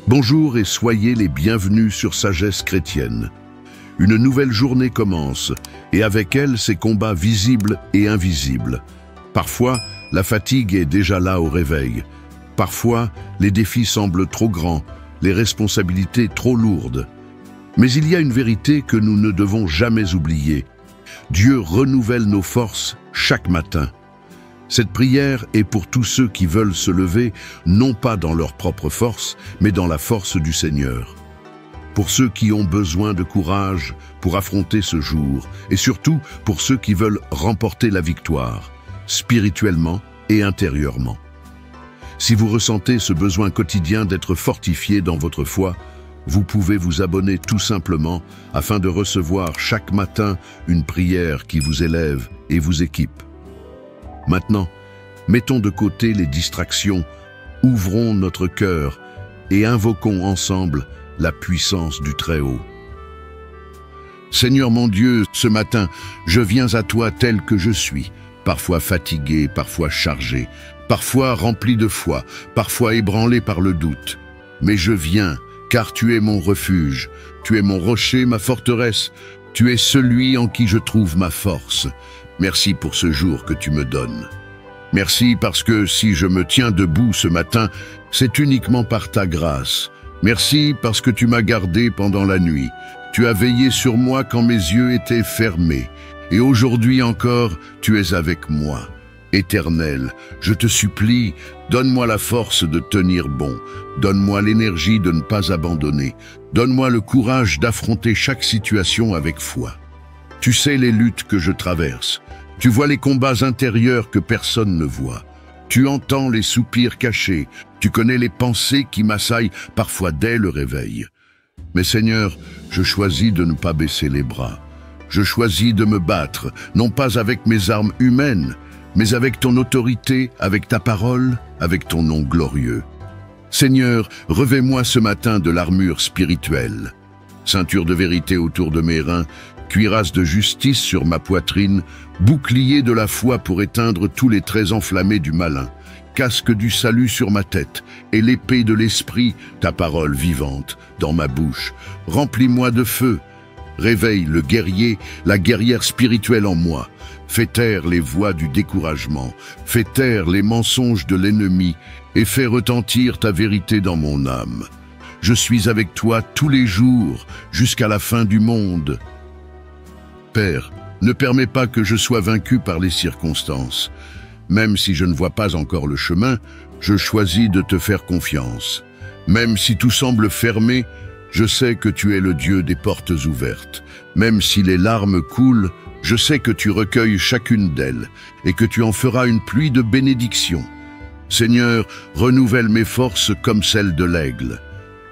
Bonjour et soyez les bienvenus sur Sagesse chrétienne. Une nouvelle journée commence, et avec elle ses combats visibles et invisibles. Parfois, la fatigue est déjà là au réveil. Parfois, les défis semblent trop grands, les responsabilités trop lourdes. Mais il y a une vérité que nous ne devons jamais oublier. Dieu renouvelle nos forces chaque matin. Cette prière est pour tous ceux qui veulent se lever, non pas dans leur propre force, mais dans la force du Seigneur. Pour ceux qui ont besoin de courage pour affronter ce jour, et surtout pour ceux qui veulent remporter la victoire, spirituellement et intérieurement. Si vous ressentez ce besoin quotidien d'être fortifié dans votre foi, vous pouvez vous abonner tout simplement afin de recevoir chaque matin une prière qui vous élève et vous équipe. Maintenant, mettons de côté les distractions, ouvrons notre cœur et invoquons ensemble la puissance du Très-Haut. Seigneur mon Dieu, ce matin, je viens à toi tel que je suis, parfois fatigué, parfois chargé, parfois rempli de foi, parfois ébranlé par le doute. Mais je viens, car tu es mon refuge, tu es mon rocher, ma forteresse, tu es celui en qui je trouve ma force. Merci pour ce jour que tu me donnes. Merci parce que si je me tiens debout ce matin, c'est uniquement par ta grâce. Merci parce que tu m'as gardé pendant la nuit. Tu as veillé sur moi quand mes yeux étaient fermés. Et aujourd'hui encore, tu es avec moi. Éternel, je te supplie, donne-moi la force de tenir bon. Donne-moi l'énergie de ne pas abandonner. Donne-moi le courage d'affronter chaque situation avec foi. Tu sais les luttes que je traverse. Tu vois les combats intérieurs que personne ne voit. Tu entends les soupirs cachés. Tu connais les pensées qui m'assaillent parfois dès le réveil. Mais Seigneur, je choisis de ne pas baisser les bras. Je choisis de me battre, non pas avec mes armes humaines, mais avec ton autorité, avec ta parole, avec ton nom glorieux. Seigneur, revêt-moi ce matin de l'armure spirituelle. Ceinture de vérité autour de mes reins, cuirasse de justice sur ma poitrine, bouclier de la foi pour éteindre tous les traits enflammés du malin, casque du salut sur ma tête et l'épée de l'esprit, ta parole vivante, dans ma bouche. Remplis-moi de feu. Réveille le guerrier, la guerrière spirituelle en moi. Fais taire les voix du découragement, fais taire les mensonges de l'ennemi et fais retentir ta vérité dans mon âme. Je suis avec toi tous les jours, jusqu'à la fin du monde. Père, ne permets pas que je sois vaincu par les circonstances. Même si je ne vois pas encore le chemin, je choisis de te faire confiance. Même si tout semble fermé, je sais que tu es le Dieu des portes ouvertes. Même si les larmes coulent, je sais que tu recueilles chacune d'elles et que tu en feras une pluie de bénédictions. Seigneur, renouvelle mes forces comme celles de l'aigle.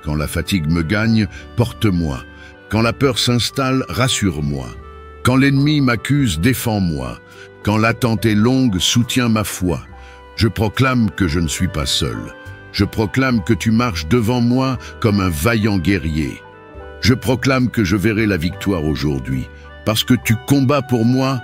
Quand la fatigue me gagne, porte-moi. Quand la peur s'installe, rassure-moi. Quand l'ennemi m'accuse, défends-moi. Quand l'attente est longue, soutiens ma foi. Je proclame que je ne suis pas seul. Je proclame que tu marches devant moi comme un vaillant guerrier. Je proclame que je verrai la victoire aujourd'hui. Parce que tu combats pour moi,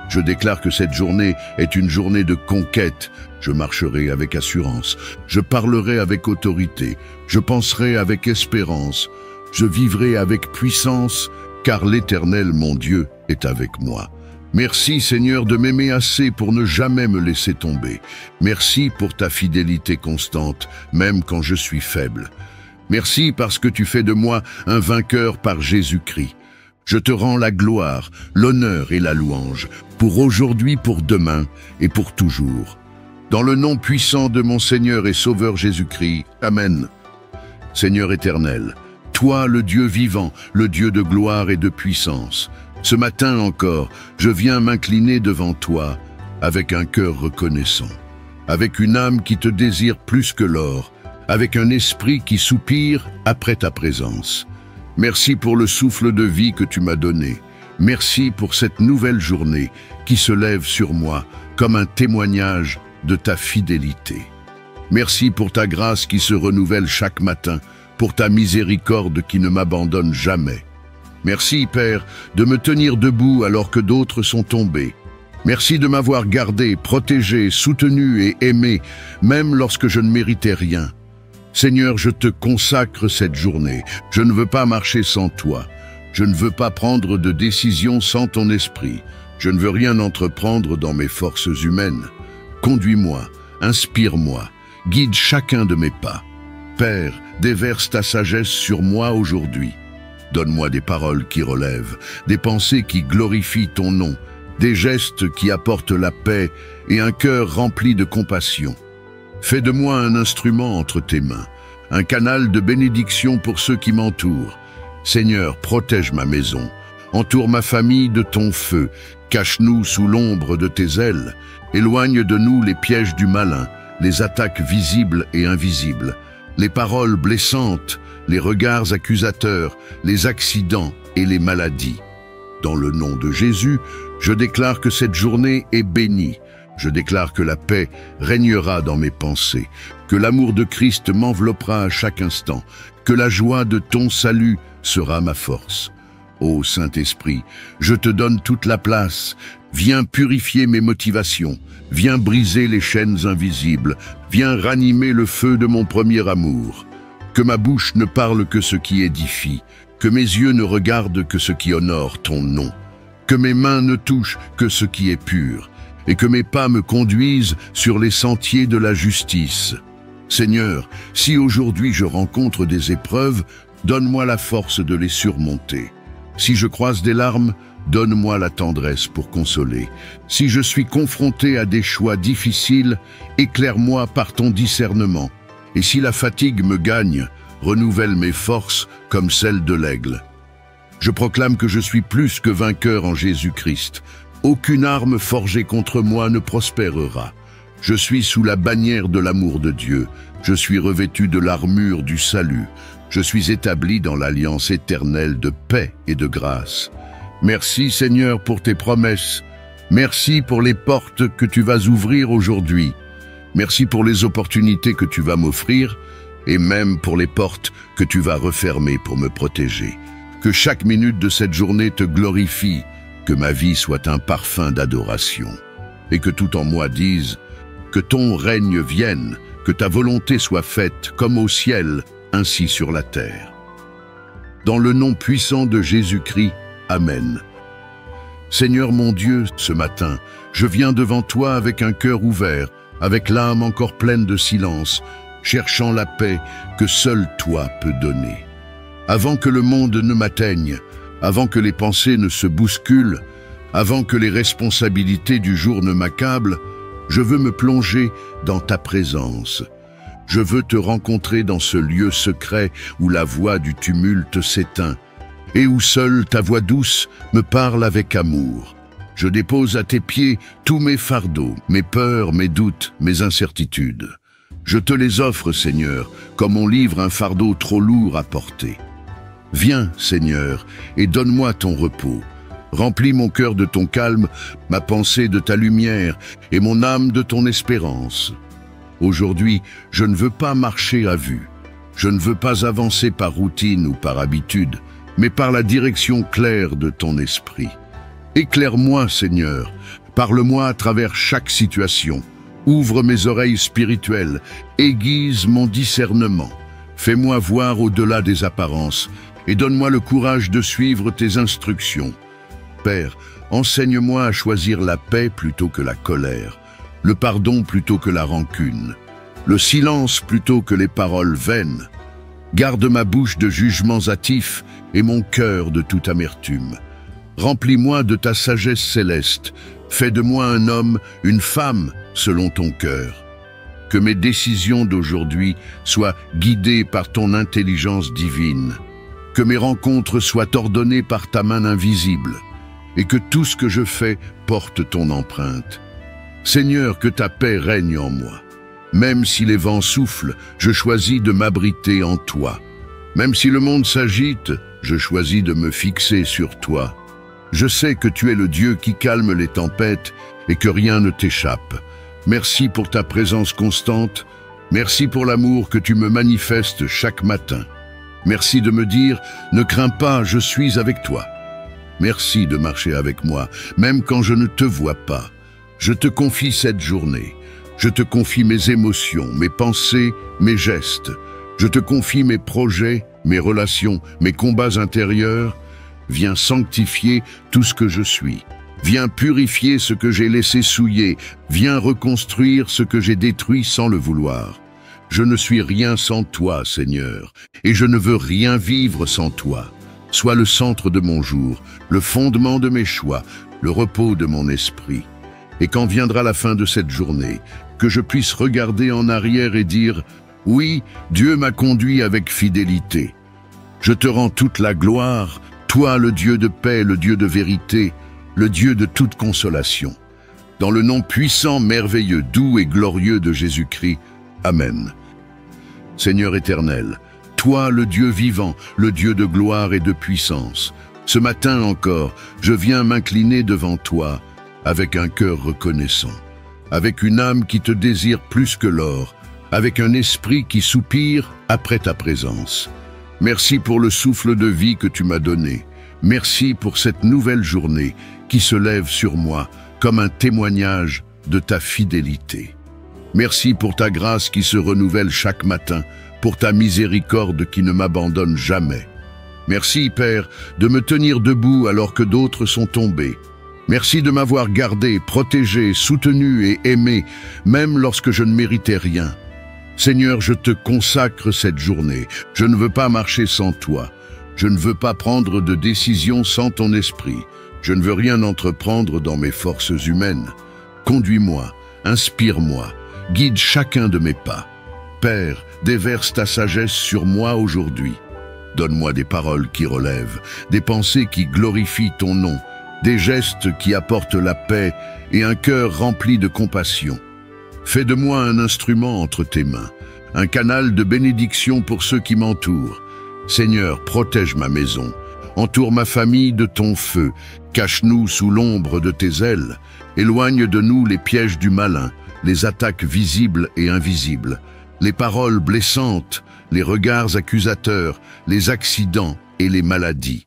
je déclare que cette journée est une journée de conquête. Je marcherai avec assurance. Je parlerai avec autorité. Je penserai avec espérance. Je vivrai avec puissance, car l'Éternel, mon Dieu, est avec moi. Merci Seigneur de m'aimer assez pour ne jamais me laisser tomber. Merci pour ta fidélité constante, même quand je suis faible. Merci parce que tu fais de moi un vainqueur par Jésus-Christ. Je te rends la gloire, l'honneur et la louange, pour aujourd'hui, pour demain et pour toujours. Dans le nom puissant de mon Seigneur et Sauveur Jésus-Christ. Amen. Seigneur éternel, toi le Dieu vivant, le Dieu de gloire et de puissance, ce matin encore, je viens m'incliner devant toi avec un cœur reconnaissant, avec une âme qui te désire plus que l'or, avec un esprit qui soupire après ta présence. Merci pour le souffle de vie que tu m'as donné. Merci pour cette nouvelle journée qui se lève sur moi comme un témoignage de ta fidélité. Merci pour ta grâce qui se renouvelle chaque matin, pour ta miséricorde qui ne m'abandonne jamais. Merci, Père, de me tenir debout alors que d'autres sont tombés. Merci de m'avoir gardé, protégé, soutenu et aimé, même lorsque je ne méritais rien. Seigneur, je te consacre cette journée. Je ne veux pas marcher sans toi. Je ne veux pas prendre de décision sans ton esprit. Je ne veux rien entreprendre dans mes forces humaines. Conduis-moi, inspire-moi, guide chacun de mes pas. Père, déverse ta sagesse sur moi aujourd'hui. Donne-moi des paroles qui relèvent, des pensées qui glorifient ton nom, des gestes qui apportent la paix et un cœur rempli de compassion. Fais de moi un instrument entre tes mains, un canal de bénédiction pour ceux qui m'entourent. Seigneur, protège ma maison, entoure ma famille de ton feu, cache-nous sous l'ombre de tes ailes, éloigne de nous les pièges du malin, les attaques visibles et invisibles, les paroles blessantes, les regards accusateurs, les accidents et les maladies. Dans le nom de Jésus, je déclare que cette journée est bénie. Je déclare que la paix régnera dans mes pensées, que l'amour de Christ m'enveloppera à chaque instant, que la joie de ton salut sera ma force. Ô Saint-Esprit, je te donne toute la place. Viens purifier mes motivations, viens briser les chaînes invisibles, viens ranimer le feu de mon premier amour. Que ma bouche ne parle que ce qui édifie, que mes yeux ne regardent que ce qui honore ton nom, que mes mains ne touchent que ce qui est pur, et que mes pas me conduisent sur les sentiers de la justice. Seigneur, si aujourd'hui je rencontre des épreuves, donne-moi la force de les surmonter. Si je croise des larmes, donne-moi la tendresse pour consoler. Si je suis confronté à des choix difficiles, éclaire-moi par ton discernement. Et si la fatigue me gagne, renouvelle mes forces comme celles de l'aigle. Je proclame que je suis plus que vainqueur en Jésus-Christ. Aucune arme forgée contre moi ne prospérera. Je suis sous la bannière de l'amour de Dieu. Je suis revêtu de l'armure du salut. Je suis établi dans l'alliance éternelle de paix et de grâce. Merci Seigneur pour tes promesses. Merci pour les portes que tu vas ouvrir aujourd'hui. Merci pour les opportunités que tu vas m'offrir et même pour les portes que tu vas refermer pour me protéger. Que chaque minute de cette journée te glorifie, que ma vie soit un parfum d'adoration et que tout en moi dise que ton règne vienne, que ta volonté soit faite comme au ciel, ainsi sur la terre. Dans le nom puissant de Jésus-Christ, Amen. Seigneur mon Dieu, ce matin, je viens devant toi avec un cœur ouvert, avec l'âme encore pleine de silence, cherchant la paix que seul toi peux donner. Avant que le monde ne m'atteigne, avant que les pensées ne se bousculent, avant que les responsabilités du jour ne m'accablent, je veux me plonger dans ta présence. Je veux te rencontrer dans ce lieu secret où la voix du tumulte s'éteint et où seule ta voix douce me parle avec amour. Je dépose à tes pieds tous mes fardeaux, mes peurs, mes doutes, mes incertitudes. Je te les offre, Seigneur, comme on livre un fardeau trop lourd à porter. Viens, Seigneur, et donne-moi ton repos. Remplis mon cœur de ton calme, ma pensée de ta lumière et mon âme de ton espérance. Aujourd'hui, je ne veux pas marcher à vue. Je ne veux pas avancer par routine ou par habitude, mais par la direction claire de ton esprit. Éclaire-moi, Seigneur, parle-moi à travers chaque situation. Ouvre mes oreilles spirituelles, aiguise mon discernement. Fais-moi voir au-delà des apparences et donne-moi le courage de suivre tes instructions. Père, enseigne-moi à choisir la paix plutôt que la colère, le pardon plutôt que la rancune, le silence plutôt que les paroles vaines. Garde ma bouche de jugements hâtifs et mon cœur de toute amertume. Remplis-moi de ta sagesse céleste. Fais de moi un homme, une femme, selon ton cœur. Que mes décisions d'aujourd'hui soient guidées par ton intelligence divine. Que mes rencontres soient ordonnées par ta main invisible. Et que tout ce que je fais porte ton empreinte. Seigneur, que ta paix règne en moi. Même si les vents soufflent, je choisis de m'abriter en toi. Même si le monde s'agite, je choisis de me fixer sur toi. Je sais que tu es le Dieu qui calme les tempêtes et que rien ne t'échappe. Merci pour ta présence constante. Merci pour l'amour que tu me manifestes chaque matin. Merci de me dire « Ne crains pas, je suis avec toi ». Merci de marcher avec moi, même quand je ne te vois pas. Je te confie cette journée. Je te confie mes émotions, mes pensées, mes gestes. Je te confie mes projets, mes relations, mes combats intérieurs. Viens sanctifier tout ce que je suis. Viens purifier ce que j'ai laissé souiller. Viens reconstruire ce que j'ai détruit sans le vouloir. Je ne suis rien sans toi, Seigneur, et je ne veux rien vivre sans toi. Sois le centre de mon jour, le fondement de mes choix, le repos de mon esprit. Et quand viendra la fin de cette journée, que je puisse regarder en arrière et dire « Oui, Dieu m'a conduit avec fidélité. » Je te rends toute la gloire, toi le Dieu de paix, le Dieu de vérité, le Dieu de toute consolation. Dans le nom puissant, merveilleux, doux et glorieux de Jésus-Christ. Amen. Seigneur éternel, toi le Dieu vivant, le Dieu de gloire et de puissance, ce matin encore, je viens m'incliner devant toi avec un cœur reconnaissant, avec une âme qui te désire plus que l'or, avec un esprit qui soupire après ta présence. Merci pour le souffle de vie que tu m'as donné. Merci pour cette nouvelle journée qui se lève sur moi comme un témoignage de ta fidélité. Merci pour ta grâce qui se renouvelle chaque matin, pour ta miséricorde qui ne m'abandonne jamais. Merci, Père, de me tenir debout alors que d'autres sont tombés. Merci de m'avoir gardé, protégé, soutenu et aimé, même lorsque je ne méritais rien. Seigneur, je te consacre cette journée. Je ne veux pas marcher sans toi. Je ne veux pas prendre de décision sans ton esprit. Je ne veux rien entreprendre dans mes forces humaines. Conduis-moi, inspire-moi, guide chacun de mes pas. Père, déverse ta sagesse sur moi aujourd'hui. Donne-moi des paroles qui relèvent, des pensées qui glorifient ton nom, des gestes qui apportent la paix et un cœur rempli de compassion. Fais de moi un instrument entre tes mains, un canal de bénédiction pour ceux qui m'entourent. Seigneur, protège ma maison, entoure ma famille de ton feu, cache-nous sous l'ombre de tes ailes, éloigne de nous les pièges du malin, les attaques visibles et invisibles, les paroles blessantes, les regards accusateurs, les accidents et les maladies.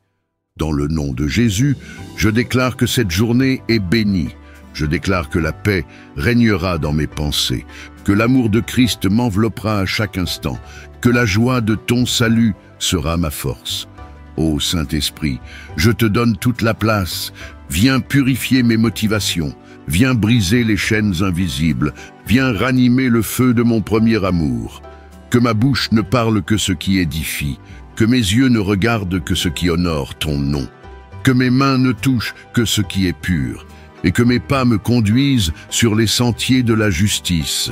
Dans le nom de Jésus, je déclare que cette journée est bénie. Je déclare que la paix régnera dans mes pensées, que l'amour de Christ m'enveloppera à chaque instant, que la joie de ton salut sera ma force. Ô Saint-Esprit, je te donne toute la place. Viens purifier mes motivations. Viens briser les chaînes invisibles. Viens ranimer le feu de mon premier amour. Que ma bouche ne parle que ce qui édifie. Que mes yeux ne regardent que ce qui honore ton nom. Que mes mains ne touchent que ce qui est pur. Et que mes pas me conduisent sur les sentiers de la justice.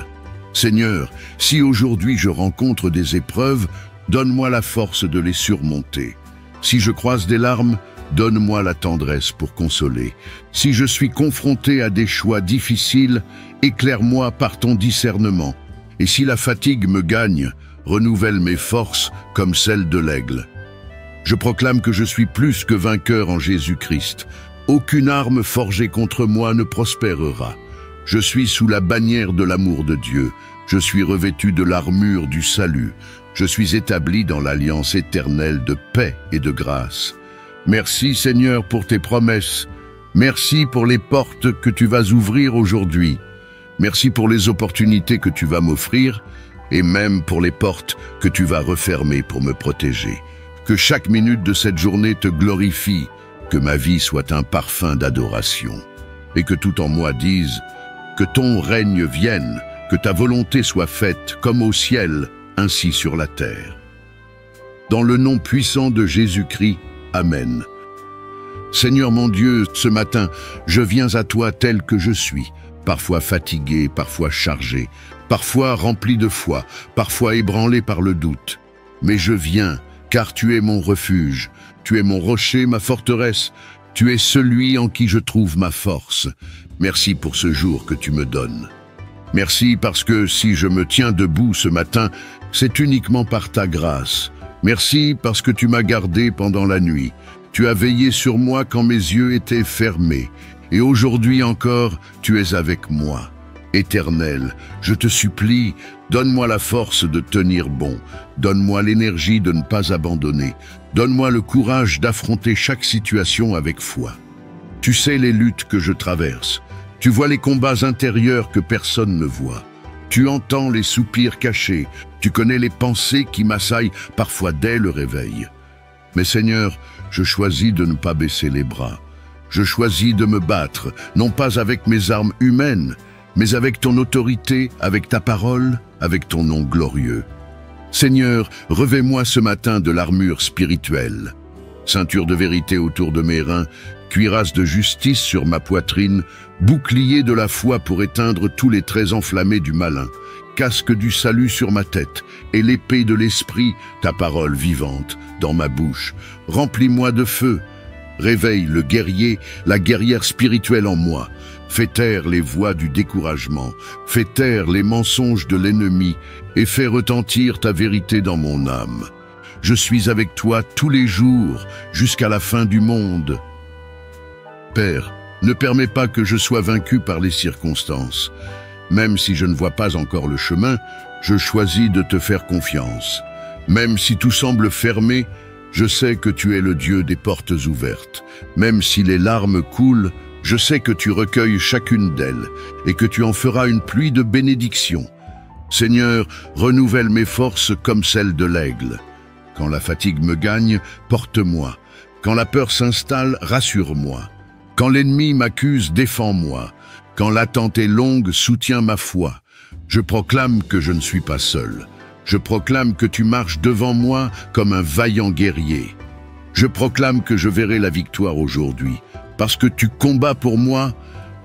Seigneur, si aujourd'hui je rencontre des épreuves, donne-moi la force de les surmonter. Si je croise des larmes, donne-moi la tendresse pour consoler. Si je suis confronté à des choix difficiles, éclaire-moi par ton discernement. Et si la fatigue me gagne, renouvelle mes forces comme celles de l'aigle. Je proclame que je suis plus que vainqueur en Jésus-Christ. Aucune arme forgée contre moi ne prospérera. Je suis sous la bannière de l'amour de Dieu. Je suis revêtu de l'armure du salut. Je suis établi dans l'alliance éternelle de paix et de grâce. Merci Seigneur pour tes promesses. Merci pour les portes que tu vas ouvrir aujourd'hui. Merci pour les opportunités que tu vas m'offrir et même pour les portes que tu vas refermer pour me protéger. Que chaque minute de cette journée te glorifie, que ma vie soit un parfum d'adoration et que tout en moi dise que ton règne vienne, que ta volonté soit faite comme au ciel, ainsi sur la terre. Dans le nom puissant de Jésus-Christ, Amen. Seigneur mon Dieu, ce matin, je viens à toi tel que je suis, parfois fatigué, parfois chargé, parfois rempli de foi, parfois ébranlé par le doute. Mais je viens, car tu es mon refuge, tu es mon rocher, ma forteresse, tu es celui en qui je trouve ma force. Merci pour ce jour que tu me donnes. Merci parce que si je me tiens debout ce matin, c'est uniquement par ta grâce. Merci parce que tu m'as gardé pendant la nuit. Tu as veillé sur moi quand mes yeux étaient fermés. Et aujourd'hui encore, tu es avec moi. Éternel, je te supplie, donne-moi la force de tenir bon. Donne-moi l'énergie de ne pas abandonner. Donne-moi le courage d'affronter chaque situation avec foi. Tu sais les luttes que je traverse. Tu vois les combats intérieurs que personne ne voit. Tu entends les soupirs cachés, tu connais les pensées qui m'assaillent parfois dès le réveil. Mais Seigneur, je choisis de ne pas baisser les bras. Je choisis de me battre, non pas avec mes armes humaines, mais avec ton autorité, avec ta parole, avec ton nom glorieux. Seigneur, revêt-moi ce matin de l'armure spirituelle. Ceinture de vérité autour de mes reins, cuirasse de justice sur ma poitrine, bouclier de la foi pour éteindre tous les traits enflammés du malin, casque du salut sur ma tête et l'épée de l'esprit, ta parole vivante, dans ma bouche. Remplis-moi de feu. Réveille le guerrier, la guerrière spirituelle en moi. Fais taire les voix du découragement, fais taire les mensonges de l'ennemi et fais retentir ta vérité dans mon âme. Je suis avec toi tous les jours, jusqu'à la fin du monde. Père, ne permets pas que je sois vaincu par les circonstances. Même si je ne vois pas encore le chemin, je choisis de te faire confiance. Même si tout semble fermé, je sais que tu es le Dieu des portes ouvertes. Même si les larmes coulent, je sais que tu recueilles chacune d'elles et que tu en feras une pluie de bénédictions. Seigneur, renouvelle mes forces comme celles de l'aigle. Quand la fatigue me gagne, porte-moi. Quand la peur s'installe, rassure-moi. Quand l'ennemi m'accuse, défends-moi. Quand l'attente est longue, soutiens ma foi. Je proclame que je ne suis pas seul. Je proclame que tu marches devant moi comme un vaillant guerrier. Je proclame que je verrai la victoire aujourd'hui. Parce que tu combats pour moi,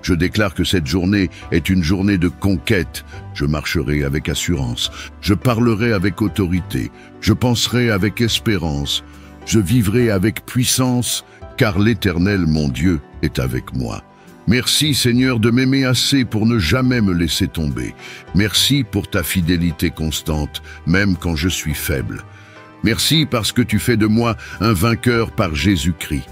je déclare que cette journée est une journée de conquête. Je marcherai avec assurance. Je parlerai avec autorité. Je penserai avec espérance. Je vivrai avec puissance, car l'Éternel, mon Dieu, est avec moi. Merci Seigneur de m'aimer assez pour ne jamais me laisser tomber. Merci pour ta fidélité constante, même quand je suis faible. Merci parce que tu fais de moi un vainqueur par Jésus-Christ.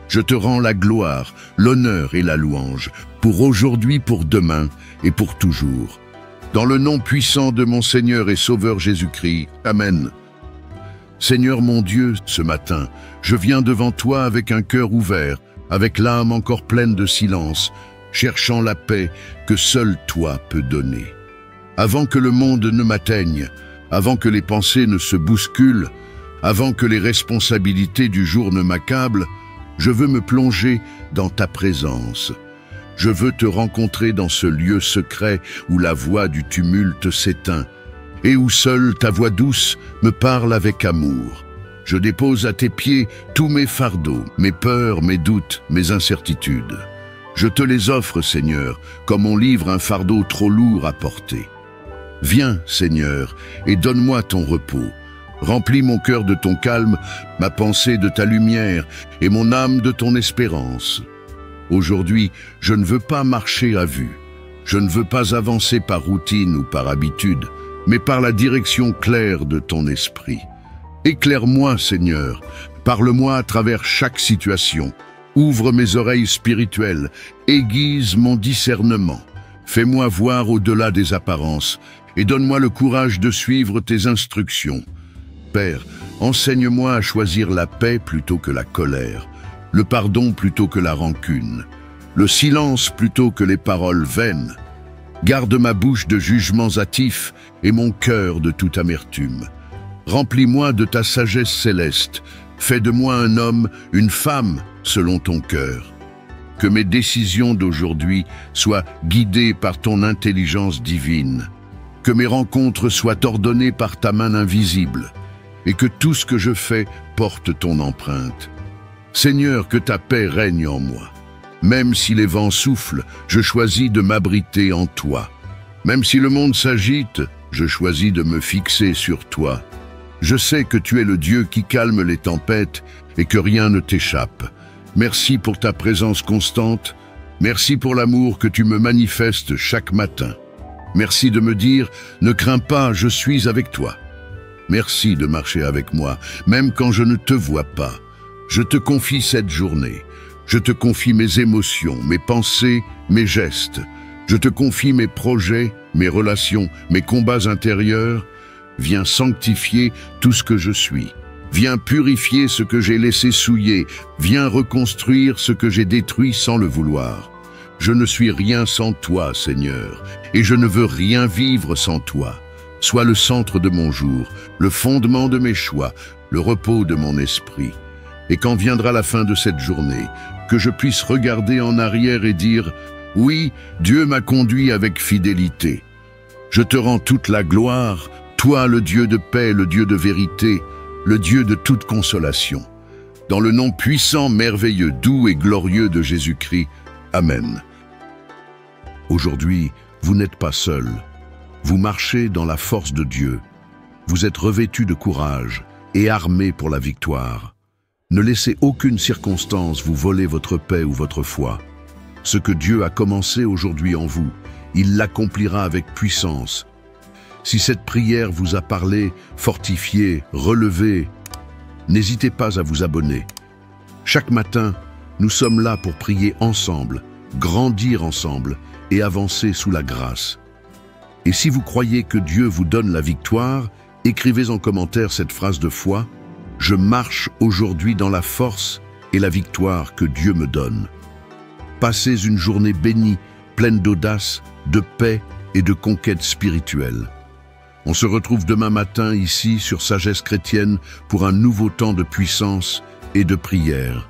Je te rends la gloire, l'honneur et la louange, pour aujourd'hui, pour demain et pour toujours. Dans le nom puissant de mon Seigneur et Sauveur Jésus-Christ. Amen. Seigneur mon Dieu, ce matin, je viens devant toi avec un cœur ouvert, avec l'âme encore pleine de silence, cherchant la paix que seul toi peux donner. Avant que le monde ne m'atteigne, avant que les pensées ne se bousculent, avant que les responsabilités du jour ne m'accablent, je veux me plonger dans ta présence. Je veux te rencontrer dans ce lieu secret où la voix du tumulte s'éteint et où seule ta voix douce me parle avec amour. Je dépose à tes pieds tous mes fardeaux, mes peurs, mes doutes, mes incertitudes. Je te les offre, Seigneur, comme on livre un fardeau trop lourd à porter. Viens, Seigneur, et donne-moi ton repos. Remplis mon cœur de ton calme, ma pensée de ta lumière et mon âme de ton espérance. Aujourd'hui, je ne veux pas marcher à vue. Je ne veux pas avancer par routine ou par habitude, mais par la direction claire de ton esprit. Éclaire-moi, Seigneur, parle-moi à travers chaque situation. Ouvre mes oreilles spirituelles, aiguise mon discernement. Fais-moi voir au-delà des apparences et donne-moi le courage de suivre tes instructions. Père, enseigne-moi à choisir la paix plutôt que la colère, le pardon plutôt que la rancune, le silence plutôt que les paroles vaines. Garde ma bouche de jugements hâtifs et mon cœur de toute amertume. Remplis-moi de ta sagesse céleste, fais de moi un homme, une femme, selon ton cœur. Que mes décisions d'aujourd'hui soient guidées par ton intelligence divine, que mes rencontres soient ordonnées par ta main invisible, et que tout ce que je fais porte ton empreinte. Seigneur, que ta paix règne en moi. Même si les vents soufflent, je choisis de m'abriter en toi. Même si le monde s'agite, je choisis de me fixer sur toi. Je sais que tu es le Dieu qui calme les tempêtes et que rien ne t'échappe. Merci pour ta présence constante. Merci pour l'amour que tu me manifestes chaque matin. Merci de me dire « Ne crains pas, je suis avec toi ». Merci de marcher avec moi, même quand je ne te vois pas. Je te confie cette journée. Je te confie mes émotions, mes pensées, mes gestes. Je te confie mes projets, mes relations, mes combats intérieurs. Viens sanctifier tout ce que je suis. Viens purifier ce que j'ai laissé souiller. Viens reconstruire ce que j'ai détruit sans le vouloir. Je ne suis rien sans toi, Seigneur, et je ne veux rien vivre sans toi. Sois le centre de mon jour, le fondement de mes choix, le repos de mon esprit. Et quand viendra la fin de cette journée, que je puisse regarder en arrière et dire « Oui, Dieu m'a conduit avec fidélité. » Je te rends toute la gloire, toi le Dieu de paix, le Dieu de vérité, le Dieu de toute consolation. Dans le nom puissant, merveilleux, doux et glorieux de Jésus-Christ. Amen. Aujourd'hui, vous n'êtes pas seul. Vous marchez dans la force de Dieu. Vous êtes revêtus de courage et armés pour la victoire. Ne laissez aucune circonstance vous voler votre paix ou votre foi. Ce que Dieu a commencé aujourd'hui en vous, il l'accomplira avec puissance. Si cette prière vous a parlé, fortifié, relevé, n'hésitez pas à vous abonner. Chaque matin, nous sommes là pour prier ensemble, grandir ensemble et avancer sous la grâce. Et si vous croyez que Dieu vous donne la victoire, écrivez en commentaire cette phrase de foi « Je marche aujourd'hui dans la force et la victoire que Dieu me donne ». Passez une journée bénie, pleine d'audace, de paix et de conquête spirituelle. On se retrouve demain matin ici sur Sagesse Chrétienne pour un nouveau temps de puissance et de prière.